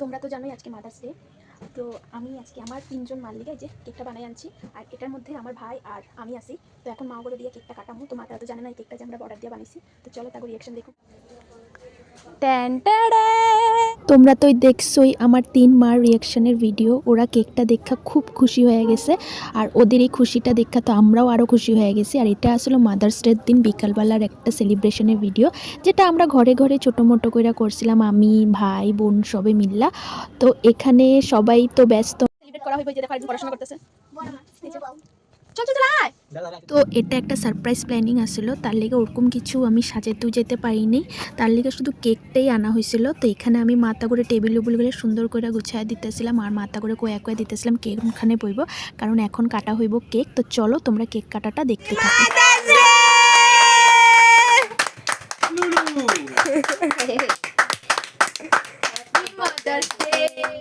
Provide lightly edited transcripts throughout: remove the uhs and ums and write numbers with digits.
তোমরা তো জানোই আজকে মাদার্স ডে। তো আমি আজকে আমার 3 জন মার লিগে যে কেকটা বানাই আনছি, আর এটার মধ্যে আমার ভাই আর আমি আছি। তো এখন মা করে দিয়ে কেকটা কাটামু। তো মাতারা তো জানে না এই কেকটা যে আমরা অর্ডার দিয়ে বানাইছি। তো চলো তাকে রিয়াকশন দেখো। তোমরা তো দেখছোই আমার 3 মার রিয়াকশনের ভিডিও। ওরা কেকটা দেখা খুব খুশি হয়ে গেছে, আর ওদের এই খুশিটা দেখা তো আমরাও আরও খুশি হয়ে গেছি। আর এটা আসলে মাদার্স ডের দিন বিকালবেলার একটা সেলিব্রেশনের ভিডিও, যেটা আমরা ঘরে ঘরে ছোটো মোটো করে করছিলাম, আমি ভাই বোন সবে মিল্লা। তো এখানে সবাই তো ব্যস্ত সেলিব্রেট করা হইবে, যে দেখো একজন পড়াশোনা করতেছে। তো এটা একটা সারপ্রাইজ প্ল্যানিং আসছিল, তার লেগে ওরকম কিছু আমি সাজাতেও যেতে পারিনি। তার লেগে শুধু কেকটাই আনা হয়েছিল। তো এখানে আমি মাথা করে টেবিল উবলগুলো সুন্দর করে গুছিয়ে দিতেছিলাম, আর মাথা করে কয়ে দিতেছিলাম কেক ওখানে বইব, কারণ এখন কাটা হইব কেক। তো চলো তোমরা কেক কাটাটা দেখতে থাকো।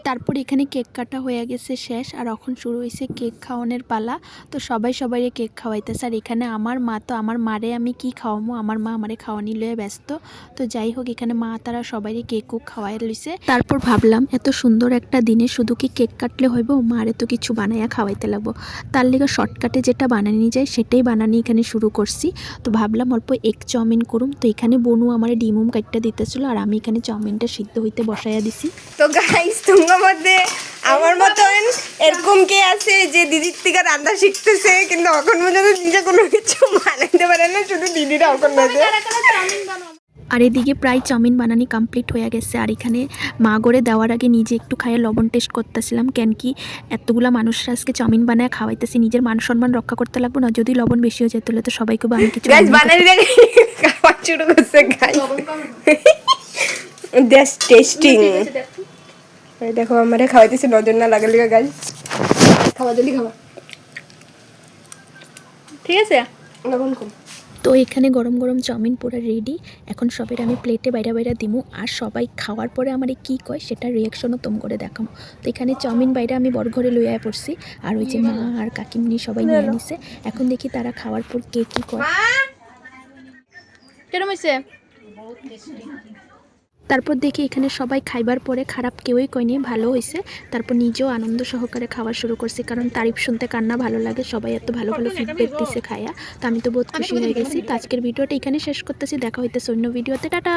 তারপর এখানে কেক কাটা হয়ে গেছে শেষ, আর এখন শুরু হয়েছে কেক খাওয়ানোর পালা। তো সবাই কেক খাওয়াইতেছে। আর এখানে আমার মা, তো আমার মারে আমি কি খাওয়ামো, আমার মা আমারে খাওয়ানি লয়ে ব্যস্ত। তো যাই হোক, এখানে মা তারা সবাই কেকও খাওয়াই লইছে। তারপর ভাবলাম এত সুন্দর একটা দিনে শুধু কি কেক কাটলে হইব, মারে তো কিছু বানাইয়া খাওয়াইতে লাগবো। তার লেগে শর্টকাটে যেটা বানানি যায় সেটাই বানানি এখানে শুরু করছি। তো ভাবলাম অল্প এগ চাউমিন করুম। তো এখানে বনু আমার ডিমুম কাটটা দিতেছিল, আর আমি এখানে চাউমিনটা সিদ্ধ হইতে বসাইয়া দিছি। তো গাইস, তোমার মধ্যে আমার মতন এরকম কে আছে যে দিদির থেকে রান্না শিখতেছে, কিন্তু এখন পর্যন্ত নিজে কোনো কিছু বানাইতে পারে না, শুধু দিদিরা এখন বাজে। আর এদিকে প্রায় চাউমিন বানানি কমপ্লিট হয়ে গেছে। আর এখানে মা গড়ে দেওয়ার আগে নিজে একটু খাইয়ে লবণ টেস্ট করতেছিলাম, কেন কি এতগুলা মানুষরা আজকে চাউমিন বানায় খাওয়াইতেছি, নিজের মান সম্মান রক্ষা করতে লাগবে না। যদি লবণ বেশি হয়ে যেত তো সবাইকে আমি কিছু বানানি খাওয়া শুরু করছে গাইস। Just testing. দেখো আমারে খাওয়াইতেছে, নজর না লাগালে গাইস। খাওয়া জলদি খাওয়া, ঠিক আছে? লবণ কম। তো এখানে গরম গরম চাউমিন পুরো রেডি। এখন সবের আমি প্লেটে বাইরা দিমু, আর সবাই খাওয়ার পরে আমার কি কয় সেটা রিয়াকশনও তোম করে দেখাবো। তো এখানে চাউমিন বাইরে আমি বড় ঘরে লইয়া পড়ছি, আর ওই যে মা আর কাকিমনি সবাই নিয়ে নিছে। এখন দেখি তারা খাওয়ার পর কে কি কয়। কেরম হইছে? তারপর দেখি এখানে সবাই খাইবার পরে খারাপ কেউই কয়নি, ভালো হয়েছে। তারপর নিজেও আনন্দ সহকারে খাওয়া শুরু করছি, কারণ তারিফ শুনতে কার না ভালো লাগে। সবাই এত ভালো ভালো ফিডব্যাক দিচ্ছে খায়া, তো আমি তো বহুত খুশি হয়ে গেছি। তো আজকের ভিডিওটা এখানে শেষ করতেছি, দেখা হইতেছে অন্য ভিডিওতে। টাটা।